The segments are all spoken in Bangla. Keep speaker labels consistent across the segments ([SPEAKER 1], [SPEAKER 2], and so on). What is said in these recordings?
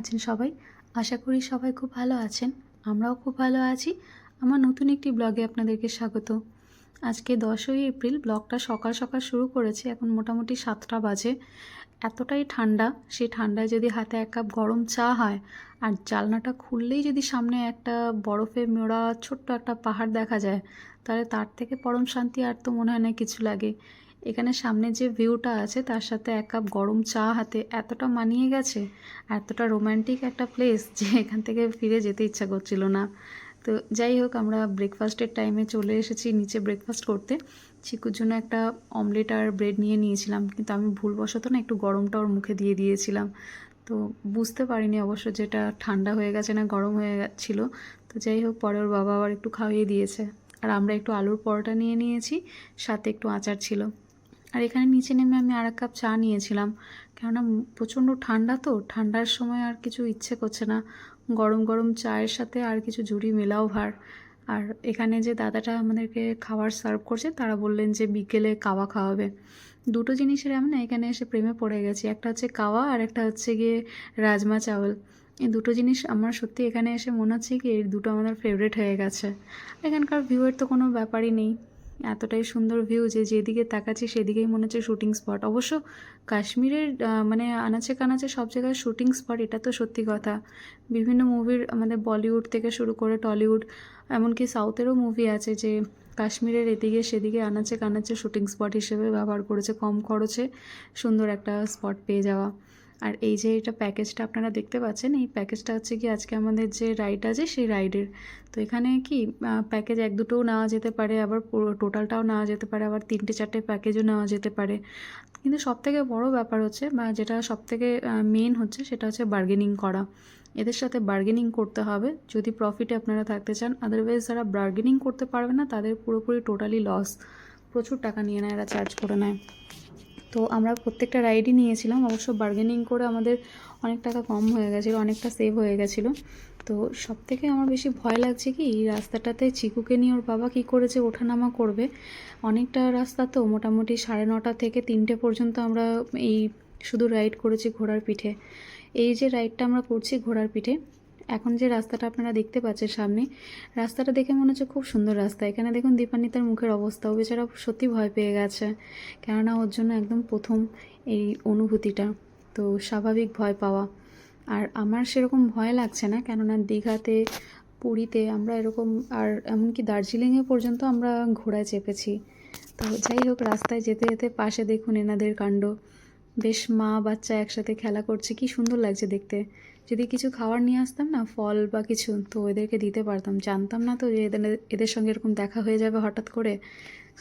[SPEAKER 1] আছেন সবাই? আশা করি সবাই খুব ভালো আছেন। আমরাও খুব ভালো আছি। আমার নতুন একটি ব্লগে আপনাদেরকে স্বাগত। আজকে 10ই এপ্রিল, ব্লগটা সকাল সকাল শুরু করেছি। এখন মোটামুটি 7টা বাজে। এতটাই ঠান্ডা, সেই ঠান্ডায় যদি হাতে 1 কাপ গরম চা হয় আর জানলাটা খুললেই যদি সামনে একটা বরফে মোড়া ছোট্ট একটা পাহাড় দেখা যায়, তাহলে তার থেকে পরম শান্তি আর তো মনে হয় না কিছু লাগে। এখানে সামনে যে ভিউটা আছে তার সাথে 1 কাপ গরম চা হাতে এতটা মানিয়ে গেছে, এতটা রোম্যান্টিক একটা প্লেস যে এখান থেকে ফিরে যেতে ইচ্ছা করছিল না। তো যাই হোক, আমরা ব্রেকফাস্টের টাইমে চলে এসেছি নিচে ব্রেকফাস্ট করতে। চিকুর জন্য একটা অমলেট আর ব্রেড নিয়ে নিয়েছিলাম, কিন্তু আমি ভুলবশত না একটু গরমটা ওর মুখে দিয়ে দিয়েছিলাম। তো বুঝতে পারিনি অবশ্য যেটা ঠান্ডা হয়ে গেছে না গরম হয়ে গেছিলো। তো যাই হোক, পরে ওর বাবা আবার একটু খাইয়ে দিয়েছে। আর আমরা একটু আলুর পরোটা নিয়ে নিয়েছি, সাথে একটু আচার ছিল। আর এখানে নিচে নেমে আমি আর 1 কাপ চা নিয়েছিলাম, কেননা প্রচণ্ড ঠান্ডা, তো ঠান্ডার সময় আর কিছু ইচ্ছে করছে না। গরম গরম চায়ের সাথে আর কিছু জুড়ি মেলাও ভার। আর এখানে যে দাদাটা আমাদেরকে খাবার সার্ভ করছে, তারা বললেন যে বিকেলে কাওয়া খাওয়াবে। দুটো জিনিসের আমি না এখানে এসে প্রেমে পড়ে গেছি। একটা হচ্ছে কাওয়া আর একটা হচ্ছে গিয়ে রাজমা চাওয়াল। এই দুটো জিনিস আমার সত্যি এখানে এসে মনে হচ্ছে কি এই দুটো আমাদের ফেভারিট হয়ে গেছে। এখানকার ভিউয়ের তো কোনো ব্যাপারই নেই। এতটাই সুন্দর ভিউ যে যেদিকে তাকাচ্ছি সেদিকেই মনে হচ্ছে শুটিং স্পট। অবশ্য কাশ্মীরের মানে আনাচে কানাচে সব জায়গায় শুটিং স্পট, এটা তো সত্যি কথা। বিভিন্ন মুভির, আমাদের বলিউড থেকে শুরু করে টলিউড, এমনকি সাউথেরও মুভি আছে যে কাশ্মীরের এদিকে সেদিকে আনাচে কানাচে শুটিং স্পট হিসেবে ব্যবহার করেছে, কম খরচে সুন্দর একটা স্পট পেয়ে যাওয়া। আর এই যে এটা প্যাকেজটা আপনারা দেখতে পাচ্ছেন, এই প্যাকেজটা হচ্ছে কি আজকে আমাদের যে রাইড আছে সেই রাইডের। তো এখানে কি প্যাকেজ 1-2টোও নেওয়া যেতে পারে, আবার পুরো টোটালটাও নেওয়া যেতে পারে, আবার 3-4টে প্যাকেজও নেওয়া যেতে পারে। কিন্তু সবথেকে বড় ব্যাপার হচ্ছে, বা যেটা সবথেকে মেন হচ্ছে, সেটা হচ্ছে বার্গেনিং করা। এদের সাথে বার্গেনিং করতে হবে যদি প্রফিটে আপনারা থাকতে চান। আদারওয়াইজ যারা বার্গেনিং করতে পারবে না তাদের পুরোপুরি টোটালি লস। প্রচুর টাকা নিয়ে নেয়, এরা চার্জ করে নেয়। তো আমরা প্রত্যেকটা রাইডই নিয়েছিলাম, অবশ্য বার্গেনিং করে আমাদের অনেক টাকা কম হয়ে গেছিলো, অনেকটা সেভ হয়ে গেছিলো। তো সবথেকে আমার বেশি ভয় লাগছে কি, এই রাস্তাটাতে চিকুকে নিয়ে ওর বাবা কী করেছে ওঠানামা করবে। অনেকটা রাস্তা, তো মোটামুটি 9:30 থেকে 3টে পর্যন্ত আমরা এই শুধু রাইড করেছি ঘোড়ার পিঠে। এই যে রাইডটা আমরা করছি ঘোড়ার পিঠে, এখন যে রাস্তাটা আপনারা দেখতে পাচ্ছেন সামনে, রাস্তাটা দেখে মনে হচ্ছে খুব সুন্দর রাস্তা। এখানে দেখুন দীপান্বিতার মুখের অবস্থা, ও বেচারা সত্যি ভয় পেয়ে গেছে, কেননা ওর জন্য একদম প্রথম এই অনুভূতিটা। তো স্বাভাবিক ভয় পাওয়া। আর আমার সেরকম ভয় লাগছে না, কেননা দীঘাতে, পুরীতে আমরা এরকম, আর এমনকি দার্জিলিংয়ে পর্যন্ত আমরা ঘোড়ায় চেপেছি। তো যাই হোক, রাস্তায় যেতে যেতে পাশে দেখুন এনাদের কাণ্ড, বেশ মা বাচ্চা একসাথে খেলা করছে, কি সুন্দর লাগছে দেখতে। যদি কিছু খাবার নিয়ে আসতাম না, ফল বা কিছু, তো এদেরকে দিতে পারতাম। জানতাম না তো যে এদের সঙ্গে এরকম দেখা হয়ে যাবে হঠাৎ করে।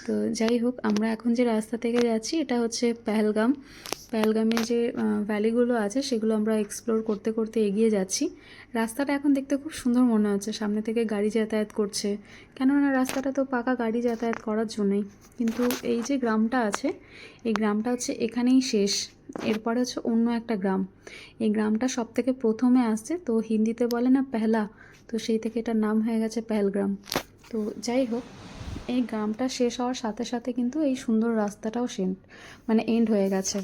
[SPEAKER 1] তো যাই হোক, আমরা এখন যে রাস্তা থেকে যাচ্ছি এটা হচ্ছে পেহেলগাম। পেহেলগামে যে ভ্যালিগুলো আছে সেগুলো আমরা এক্সপ্লোর করতে করতে এগিয়ে যাচ্ছি। রাস্তাটা এখন দেখতে খুব সুন্দর মনে হচ্ছে, সামনে থেকে গাড়ি যাতায়াত করছে, কেননা রাস্তাটা তো পাকা গাড়ি যাতায়াত করার জন্যই। কিন্তু এই যে গ্রামটা আছে, এই গ্রামটা হচ্ছে এখানেই শেষ। এরপরে হচ্ছে অন্য একটা গ্রাম। এই গ্রামটা সব থেকে প্রথমে আসছে, তো হিন্দিতে বলে না পেহলা, তো সেই থেকে এটার নাম হয়ে গেছে পেহেলগ্রাম। তো যাই হোক, এই গ্রামটা শেষ হওয়ার সাথে সাথে কিন্তু এই সুন্দর রাস্তাটাও মানে এন্ড হয়ে গেছে।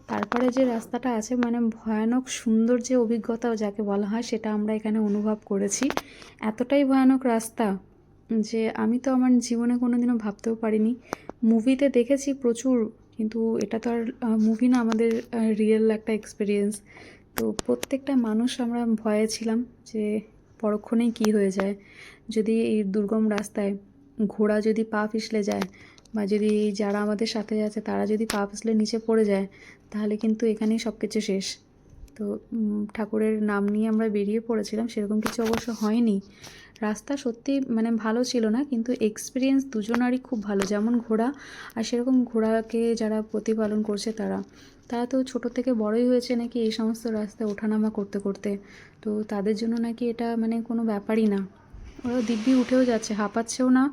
[SPEAKER 1] তারপরে যে রাস্তাটা আছে, মানে ভয়ানক সুন্দর যে অভিজ্ঞতা যাকে বলা হয়, সেটা আমরা এখানে অনুভব করেছি। এতটাই ভয়ানক রাস্তা যে আমি তো আমার জীবনে কোনোদিনও ভাবতেও পারিনি। মুভিতে দেখেছি প্রচুর, কিন্তু এটা তো আর মুভি না, আমাদের রিয়েল একটা এক্সপিরিয়েন্স। তো প্রত্যেকটা মানুষ আমরা ভয়ে ছিলাম যে পরক্ষণেই কী হয়ে যায়, যদি এই দুর্গম রাস্তায় ঘোড়া যদি পা পিছলে যায়, বা যদি যারা আমাদের সাথে আছে তারা যদি পা পিছলে নিচে পড়ে যায়, তাহলে কিন্তু এখানেই সব কিছু শেষ। তো ঠাকুরের নাম নিয়ে আমরা বেরিয়ে পড়েছিলাম, সেরকম কিছু অবশ্য হয়নি। রাস্তা সত্যি মানে ভালো ছিল না, কিন্তু এক্সপিরিয়েন্স দুজনারই খুব ভালো। যেমন ঘোড়া, আর সেরকম ঘোড়াকে যারা প্রতিপালন করছে তারা তারা তো ছোটো থেকে বড়ই হয়েছে নাকি এই সমস্ত রাস্তায় ওঠানামা করতে করতে। তো তাদের জন্য নাকি এটা মানে কোনো ব্যাপারই না। ওরা দিব্যি উঠেও যাচ্ছে, হাঁপাচ্ছেও না,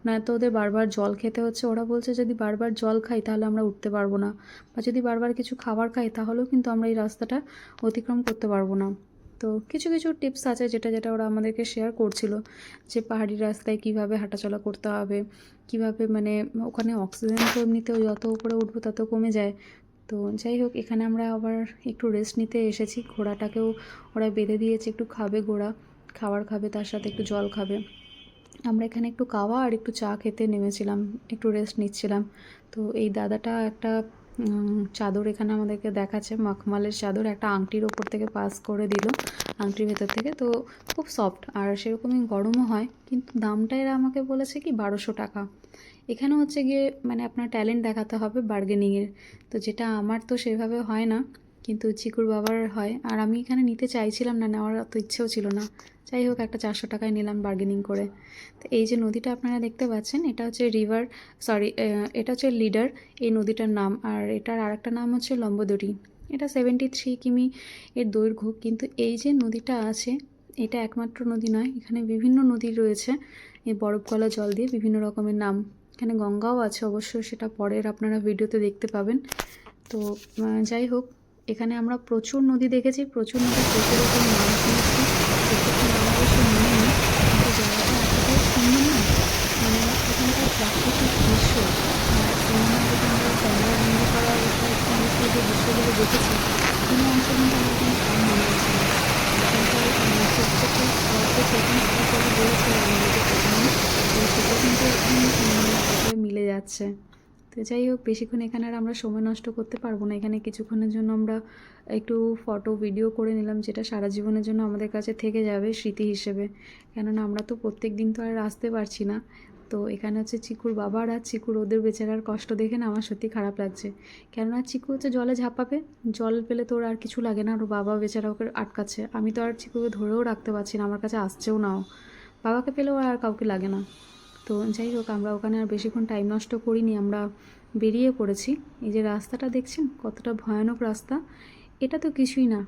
[SPEAKER 1] নয়তো ওদের বারবার জল খেতে হচ্ছে। ওরা বলছে যদি বারবার জল খাই তাহলে আমরা উঠতে পারবো না, বা যদি বারবার কিছু খাবার খাই তাহলেও কিন্তু আমরা এই রাস্তাটা অতিক্রম করতে পারবো না। তো কিছু কিছু টিপস আছে যেটা যেটা ওরা আমাদেরকে শেয়ার করছিল, যে পাহাড়ি রাস্তায় কীভাবে হাঁটাচলা করতে হবে, কীভাবে মানে ওখানে অক্সিজেন তো এমনিতেও যত উপরে উঠবো তত কমে যায়। তো যাই হোক, এখানে আমরা আবার একটু রেস্ট নিতে এসেছি। ঘোড়াটাকেও ওরা বেঁধে দিয়েছে, একটু খাবে ঘোড়া, খাবার খাবে, তার সাথে একটু জল খাবে। আমরা এখানে একটু কাওয়া আর একটু চা খেতে নেমেছিলাম, একটু রেস্ট নিচ্ছিলাম। তো এই দাদাটা একটা চাদর এখানে আমাদেরকে দেখাচ্ছে, মখমলের চাদর, একটা আংটির ওপর থেকে পাস করে দিল, আংটির ভেতর থেকে। তো খুব সফট আর সেরকমই গরমও হয়, কিন্তু দামটা এরা আমাকে বলেছে কি 1200 টাকা। এখানে হচ্ছে গিয়ে মানে আপনার ট্যালেন্ট দেখাতে হবে বার্গেনিংয়ের, তো যেটা আমার তো সেভাবে হয় না, কিন্তু চিকুর বাবার হয়। আর আমি এখানে নিতে চাইছিলাম না, নেওয়ার অত ইচ্ছেও ছিল না। যাই হোক, একটা 400 টাকায় নিলাম বার্গেনিং করে। তো এই যে নদীটা আপনারা দেখতে পাচ্ছেন, এটা হচ্ছে এটা হচ্ছে লিডার, এই নদীটার নাম। আর এটার আরেকটা নাম হচ্ছে লম্বোদরি। এটা 73 কিমি এর দৈর্ঘ্য। কিন্তু এই যে নদীটা আছে, এটা একমাত্র নদী নয়, এখানে বিভিন্ন নদী রয়েছে এই বরফ গলা জল দিয়ে, বিভিন্ন রকমের নাম। এখানে গঙ্গাও আছে অবশ্য, সেটা পরের আপনারা ভিডিওতে দেখতে পাবেন। তো যাই হোক, এখানে আমরা প্রচুর নদী দেখেছি, প্রচুর নদী, প্রচুর রকম নাম শুনেছি। প্রত্যেকটা নাম অবশ্য মনে নেই, কিন্তু জায়গাটা এতটাই সুন্দর না, মানে এখানকার প্রাকৃতিক দৃশ্য। আর সিনেমা যেটা আমরা ক্যামেরা বন্দি করা অবস্থায় অবস্থায় যে দৃশ্যগুলো দেখেছি, কোনো অংশ কিন্তু আমার কোনো সব মনে আছে না। এখানকার প্রত্যেকটা স্পটে সেকেন্ড স্পট বলেছে আমাদেরকে প্রথমে, তো সেটা কিন্তু একদম মিলে যাচ্ছে। তো যাই হোক, বেশিক্ষণ এখানে আর আমরা সময় নষ্ট করতে পারবো না। এখানে কিছুক্ষণের জন্য আমরা একটু ফটো ভিডিও করে নিলাম, যেটা সারা জীবনের জন্য আমাদের কাছে থেকে যাবে স্মৃতি হিসেবে। কেননা আমরা তো প্রত্যেক দিন তো আর আসতে পারছি না। তো এখানে হচ্ছে চিকুর বাবার আর চিকুর ওদের বেচারার কষ্ট দেখে না আমার সত্যি খারাপ লাগছে। কেননা চিকু হচ্ছে জলে ঝাঁপাবে, জল পেলে তো ওর আর কিছু লাগে না, আর বাবা বেচারা ওকে আটকাচ্ছে। আমি তো আর চিকুকে ধরেও রাখতে পারছি না, আমার কাছে আসছেও না ও। বাবাকে পেলেও আর কাউকে লাগে না। তো যাই হোক, আমরা ওখানে আর বেশিক্ষণ টাইম নষ্ট করিনি, আমরা বেরিয়ে পড়েছি। এই যে রাস্তাটা দেখছেন কতটা ভয়ানক রাস্তা, এটা তো কিছুই না,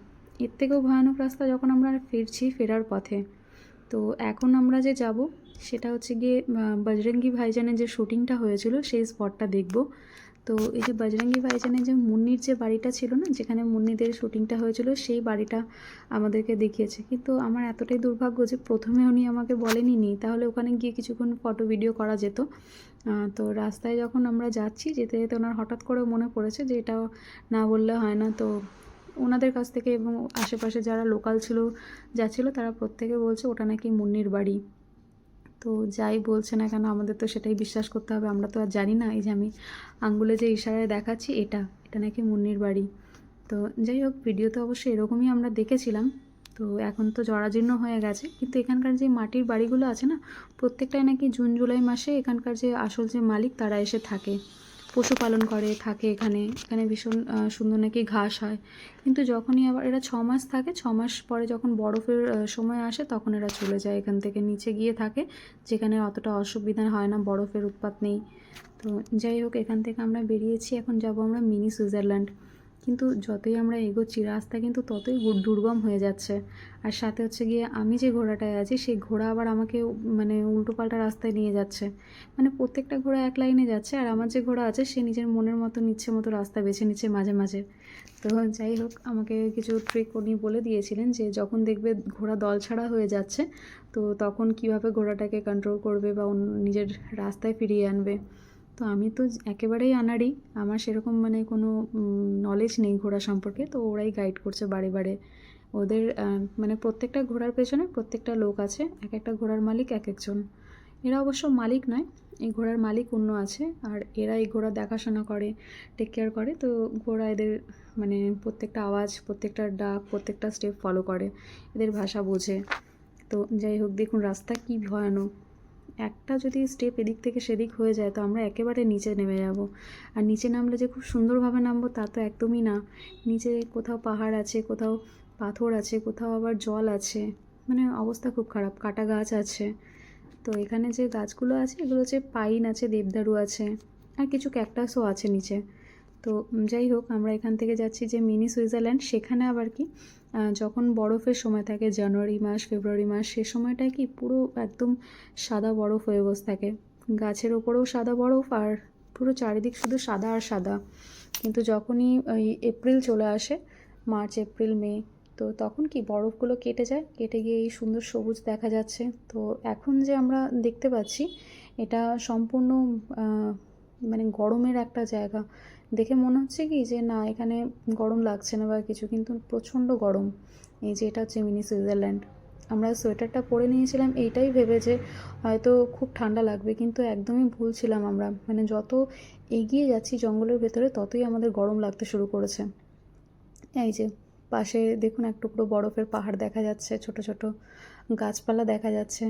[SPEAKER 1] এর থেকেও ভয়ানক রাস্তা যখন আমরা ফিরছি, ফেরার পথে। তো এখন আমরা যে যাব সেটা হচ্ছে গিয়ে বজরঙ্গি ভাইজানের যে শ্যুটিংটা হয়েছিল সেই স্পটটা দেখব। তো এই যে বজরঙ্গি ভাইজানের যে মুন্নির যে বাড়িটা ছিল না, যেখানে মুন্নিদের শ্যুটিংটা হয়েছিল, সেই বাড়িটা আমাদেরকে দেখিয়েছে। কিন্তু আমার এতটাই দুর্ভাগ্য যে প্রথমে উনি আমাকে বলেনি, তাহলে ওখানে গিয়ে কিছুক্ষণ ফটো ভিডিও করা যেত। তো রাস্তায় যখন আমরা যাচ্ছি, যেতে যেতে ওনার হঠাৎ করে মনে পড়েছে যে এটা না বললে হয় না। তো ওনাদের কাছ থেকে এবং আশেপাশে যারা লোকাল ছিল, যাচ্ছিল, তারা প্রত্যেকে বলছে ওটা নাকি মুন্নির বাড়ি। তো যাই বলছে না কেন, আমাদের তো সেটাই বিশ্বাস করতে হবে, আমরা তো আর জানি না। এই যে আমি আঙ্গুলে যে ইশারায় দেখাচ্ছি, এটা নাকি মুন্নির বাড়ি। তো যাই হোক, ভিডিওতে অবশ্যই এরকমই আমরা দেখেছিলাম। তো এখন তো জরাজীর্ণ হয়ে গেছে, কিন্তু এখানকার যে মাটির বাড়িগুলো আছে না, প্রত্যেকটাই নাকি জুন জুলাই মাসে এখানকার যে আসল যে মালিক তারা এসে থাকে, পশুপালন করে থাকে এখানে। এখানে ভীষণ সুন্দর নাকি ঘাস হয়। কিন্তু যখনই আবার এরা 6 মাস থাকে, 6 মাস পরে যখন বরফের সময় আসে, তখন এরা চলে যায় এখান থেকে, নিচে গিয়ে থাকে, যেখানে অতটা অসুবিধা হয় না, বরফের উৎপাত নেই। তো যাই হোক, এখান থেকে আমরা বেরিয়েছি, এখন যাব আমরা মিনি সুইজারল্যান্ড। কিন্তু যতই আমরা এগোচ্ছি, রাস্তা কিন্তু ততই দুর্গম হয়ে যাচ্ছে। আর সাথে হচ্ছে গিয়ে আমি যে ঘোড়াটায় আছি, সেই ঘোড়া আবার আমাকে মানে উল্টোপাল্টা রাস্তায় নিয়ে যাচ্ছে। মানে প্রত্যেকটা ঘোড়া এক লাইনে যাচ্ছে, আর আমার যে ঘোড়া আছে সে নিজের মনের মতো ইচ্ছে মতো রাস্তা বেছে নিচ্ছে মাঝে মাঝে। তো যাই হোক, আমাকে কিছু ট্রিক উনি বলে দিয়েছিলেন যে যখন দেখবে ঘোড়া দলছাড়া হয়ে যাচ্ছে, তো তখন কিভাবে ঘোড়াটাকে কন্ট্রোল করবে বা নিজের রাস্তায় ফিরিয়ে আনবে। তো আমি তো একেবারেই আনাড়ি, আমার সেরকম মানে কোনো নলেজ নেই ঘোড়া সম্পর্কে। তো ওরাই গাইড করছে বারে বারে। ওদের মানে প্রত্যেকটা ঘোড়ার পেছনে প্রত্যেকটা লোক আছে, এক একটা ঘোড়ার মালিক এক একজন। এরা অবশ্য মালিক নয়, এই ঘোড়ার মালিক অন্য আছে, আর এরা এই ঘোড়া দেখাশোনা করে, টেক কেয়ার করে। তো ঘোড়া এদের মানে প্রত্যেকটা আওয়াজ, প্রত্যেকটা ডাক, প্রত্যেকটা স্টেপ ফলো করে, এদের ভাষা বোঝে। তো যাই হোক, দেখুন রাস্তা কি ভয়ানক, একটা যদি স্টেপ এদিক থেকে সেদিক হয়ে যায়, তো আমরা একেবারে নিচে নেমে যাব। আর নিচে নামলে যে খুব সুন্দরভাবে নামবো তা তো একদমই না। নিচে কোথাও পাহাড় আছে, কোথাও পাথর আছে, কোথাও আবার জল আছে, মানে অবস্থা খুব খারাপ, কাটা গাছ আছে। তো এখানে যে গাছগুলো আছে, এগুলো হচ্ছে পাইন আছে, দেবদারু আছে, আর কিছু ক্যাকটাসও আছে নিচে। তো যাই হোক, আমরা এখান থেকে যাচ্ছি যে মিনি সুইজারল্যান্ড। সেখানে আবার কি যখন বরফের সময় থাকে, জানুয়ারি মাস, ফেব্রুয়ারি মাস, সে সময়টায় কি পুরো একদম সাদা বরফ হয়ে বসে থাকে, গাছের ওপরেও সাদা বরফ, আর পুরো চারিদিক শুধু সাদা আর সাদা। কিন্তু যখনই ওই এপ্রিল চলে আসে, মার্চ, এপ্রিল, মে, তো তখন কি বরফগুলো কেটে যায়, কেটে গিয়ে এই সুন্দর সবুজ দেখা যাচ্ছে। তো এখন যে আমরা দেখতে পাচ্ছি, এটা সম্পূর্ণ মানে গরমের একটা জায়গা, দেখে মনে হচ্ছে কি যে না এখানে গরম লাগছে না বা কিছু, কিন্তু প্রচণ্ড গরম। এই যে এটা হচ্ছে মিনি সুইজারল্যান্ড। আমরা সোয়েটারটা পরে নিয়েছিলাম এইটাই ভেবে যে হয়তো খুব ঠান্ডা লাগবে, কিন্তু একদমই ভুল ছিলাম আমরা। মানে যত এগিয়ে যাচ্ছি জঙ্গলের ভেতরে ততই আমাদের গরম লাগতে শুরু করেছে। এই যে পাশে দেখুন এক টুকরো বরফের পাহাড় দেখা যাচ্ছে, ছোট ছোট গাছপালা দেখা যাচ্ছে।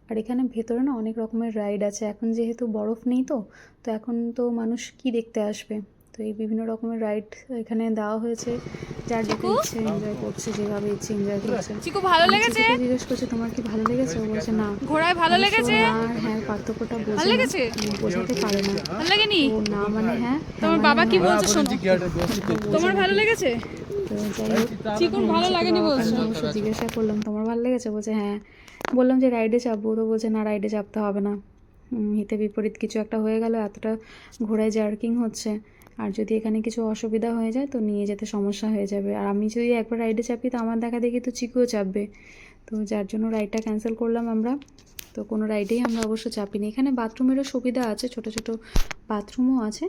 [SPEAKER 1] আর এখানে ভেতরে না অনেক রকমের রাইড আছে। এখন যেহেতু বরফ নেই, তো এখন তো মানুষ কি দেখতে আসবে, তো এই বিভিন্ন রকমের রাইড এখানে দেওয়া হয়েছে। যার যেটা ইচ্ছে এনজয় করছে, যেভাবে ইচ্ছে এনজয় করছে।
[SPEAKER 2] চিকু ভালো লেগেছে?
[SPEAKER 1] চিকুকে জিজ্ঞেস করছে তোমার কি ভালো লেগেছে, ও বলছে না।
[SPEAKER 2] ঘোড়ায় ভালো লেগেছে?
[SPEAKER 1] না আর হ্যাঁ পার্থক্যটা
[SPEAKER 2] ভালো
[SPEAKER 1] বোঝে না,
[SPEAKER 2] লেগেছে?
[SPEAKER 1] বোঝাতে পারে না।
[SPEAKER 2] ভালো লাগেনি?
[SPEAKER 1] ও না মানে হ্যাঁ,
[SPEAKER 2] তোমার বাবা কি বলছে শোনো। তোমার ভালো লেগেছে?
[SPEAKER 1] তো যাই হোক,
[SPEAKER 2] চিকুর ভালো লাগেনি বলছে।
[SPEAKER 1] আমি অবশ্য জিজ্ঞাসা করলাম তোমার ভালো লেগেছে, বলছে হ্যাঁ। বললাম যে রাইডে চাপবো, তো বলছে না রাইডে চাপতে হবে না। হিতে বিপরীত কিছু একটা হয়ে গেল, এতটা ঘোড়ায় জার্কিং হচ্ছে, আর যদি এখানে কিছু অসুবিধা হয়ে যায় তো নিয়ে যেতে সমস্যা হয়ে যাবে। আর আমি যদি একবার রাইডে চাপি তো আমার দেখা দেখি তো চিকুও চাপবে, তো যার জন্য রাইডটা ক্যান্সেল করলাম আমরা। তো কোনো রাইডেই আমরা অবশ্য চাপিনি। এখানে বাথরুমেরও সুবিধা আছে, ছোট ছোট বাথরুমও আছে,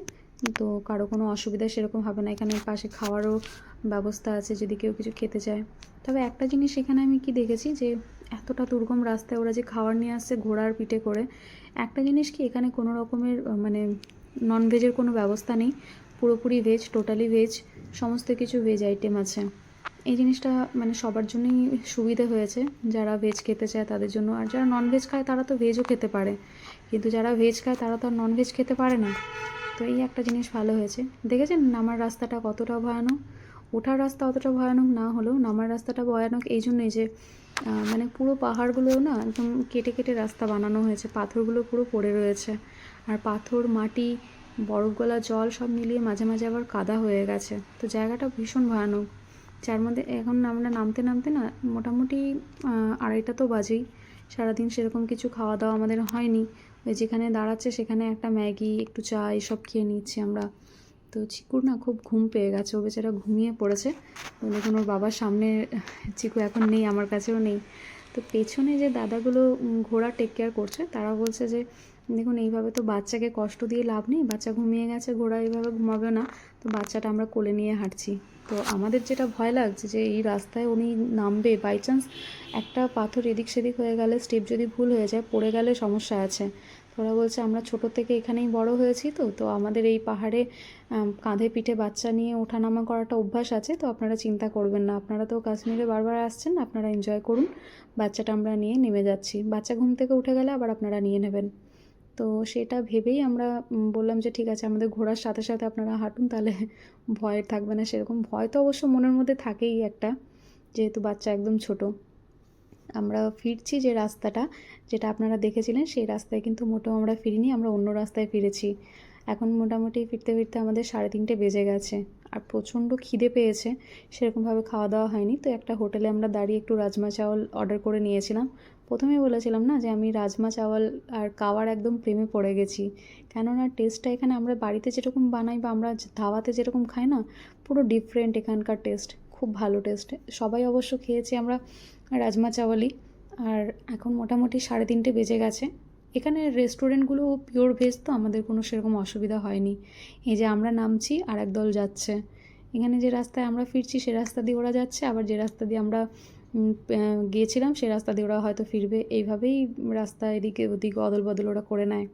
[SPEAKER 1] তো কারো কোনো অসুবিধা সেরকম হবে না। এখানে পাশে খাওয়ারও ব্যবস্থা আছে যদি কেউ কিছু খেতে চায়। তবে একটা জিনিস এখানে আমি কি দেখেছি যে এতটা দুর্গম রাস্তায় ওরা যে খাবার নিয়ে আসছে ঘোড়ার পিঠে করে, একটা জিনিস কি এখানে কোনো রকমের মানে ননভেজের কোনো ব্যবস্থা নেই, পুরোপুরি ভেজ, টোটালি ভেজ, সমস্ত কিছু ভেজ আইটেম আছে। এই জিনিসটা মানে সবার জন্যই সুবিধে হয়েছে, যারা ভেজ খেতে চায় তাদের জন্য। আর যারা ননভেজ খায় তারা তো ভেজও খেতে পারে, কিন্তু যারা ভেজ খায় তারা তো আর ননভেজ খেতে পারে না। তো এই একটা জিনিস ভালো হয়েছে। দেখেছেন নামার রাস্তাটা কতটা ভয়ানক। ওঠার রাস্তা অতটা ভয়ানক না হলেও নামার রাস্তাটা ভয়ানক এই জন্যই যে মানে পুরো পাহাড়গুলো না একদম কেটে কেটে রাস্তা বানানো হয়েছে, পাথরগুলো পুরো পড়ে রয়েছে। আর পাথর, মাটি, বরফ গলা জল সব মিলিয়ে মাঝে মাঝে আবার কাদা হয়ে গেছে, তো জায়গাটা ভীষণ ভয়ানক। যার মধ্যে এখন আমরা নামতে নামতে না মোটামুটি 2:30 তো বাজেই। সারাদিন সেরকম কিছু খাওয়া দাওয়া আমাদের হয়নি। ওই যেখানে দাঁড়াচ্ছে সেখানে একটা ম্যাগি, একটু চা এসব খেয়ে নিচ্ছি আমরা। তো চিকুর না খুব ঘুম পেয়ে গেছে, ও বেচারা ঘুমিয়ে পড়েছে। তো দেখুন ওর বাবার সামনে চিকু এখন নেই, আমার কাছেও নেই। তো পেছনে যে দাদাগুলো ঘোড়া টেক কেয়ার করছে তারা বলছে যে দেখুন এইভাবে তো বাচ্চাকে কষ্ট দিয়ে লাভ নেই, বাচ্চা ঘুমিয়ে গেছে, ঘোড়া এইভাবে ঘুমাবেও না, তো বাচ্চাটা আমরা কোলে নিয়ে হাঁটছি। তো আমাদের যেটা ভয় লাগছে যে এই রাস্তায় উনি নামবে, বাই চান্স একটা পাথর এদিক সেদিক হয়ে গেলে, স্টেপ যদি ভুল হয়ে যায়, পড়ে গেলে সমস্যা আছে। ওরা বলছে আমরা ছোটো থেকে এখানেই বড় হয়েছি, তো আমাদের এই পাহাড়ে কাঁধে পিঠে বাচ্চা নিয়ে ওঠানামা করাটা অভ্যাস আছে, তো আপনারা চিন্তা করবেন না, আপনারা তো কাশ্মীরে বারবার আসছেন, আপনারা এনজয় করুন, বাচ্চাটা আমরা নিয়ে নেমে যাচ্ছি, বাচ্চা ঘুম থেকে উঠে গেলে আবার আপনারা নিয়ে নেবেন। তো সেটা ভেবেই আমরা বললাম যে ঠিক আছে আমাদের ঘোরার সাথে সাথে আপনারা হাঁটুন, তাহলে ভয় থাকবে না। সেরকম ভয় তো অবশ্য মনের মধ্যে থাকেই একটা, যেহেতু বাচ্চা একদম ছোট। আমরা ফিরছি যে রাস্তাটা যেটা আপনারা দেখেছিলেন সেই রাস্তায় কিন্তু মোটেও আমরা ফিরিনি, আমরা অন্য রাস্তায় ফিরেছি। এখন মোটামুটি ফিরতে ফিরতে আমাদের 3:30 বেজে গেছে, আর প্রচণ্ড খিদে পেয়েছে, সেরকমভাবে খাওয়া দাওয়া হয়নি। তো একটা হোটেলে আমরা দাঁড়িয়ে একটু রাজমা চাওয়াল অর্ডার করে নিয়েছিলাম। প্রথমেই বলেছিলাম না যে আমি রাজমা চাওয়াল আর কাওয়ার একদম প্রেমে পড়ে গেছি, কেননা টেস্টটা এখানে আমরা বাড়িতে যেরকম বানাই বা আমরা ধাবাতে যেরকম খাই না, পুরো ডিফারেন্ট এখানকার টেস্ট, খুব ভালো টেস্ট। সবাই অবশ্য খেয়েছি আমরা রাজমা চাওয়ালি। আর এখন মোটামুটি 3:30 বেজে গেছে। এখানে রেস্টুরেন্টগুলো পিওর ভেজ, তো আমাদের কোনো সেরকম অসুবিধা হয়নি। এই যে আমরা নামছি আর একদল যাচ্ছে, এখানে যে রাস্তায় আমরা ফিরছি সে রাস্তা দিয়ে ওরা যাচ্ছে, আবার যে রাস্তা দিয়ে আমরা গিয়েছিলাম সে রাস্তা দিয়ে ওরা হয়তো ফিরবে, এইভাবেই রাস্তা এদিকে ওদিকে অদল বদল ওরা করে নেয়।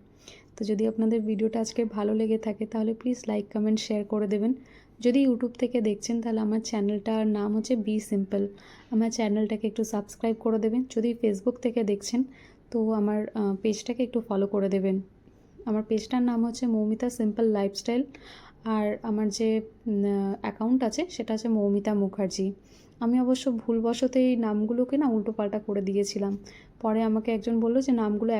[SPEAKER 1] তো যদি আপনাদের ভিডিওটা আজকে ভালো লেগে থাকে তাহলে প্লিজ লাইক, কমেন্ট, শেয়ার করে দেবেন। যদি ইউটিউব থেকে দেখছেন তাহলে আমার চ্যানেলটার নাম হচ্ছে বি সিম্পল, আমার চ্যানেলটাকে একটু সাবস্ক্রাইব করে দেবেন। যদি ফেসবুক থেকে দেখছেন তো আমার পেজটাকে একটু ফলো করে দেবেন। আমার পেজটার নাম হচ্ছে মৌমিতা সিম্পল লাইফস্টাইল, আর আমার যে অ্যাকাউন্ট আছে সেটা হচ্ছে মৌমিতা মুখার্জি। আমি অবশ্য ভুলবশত এই নামগুলোকে না উল্টোপাল্টা করে দিয়েছিলাম, পরে আমাকে একজন বলল যে নামগুলো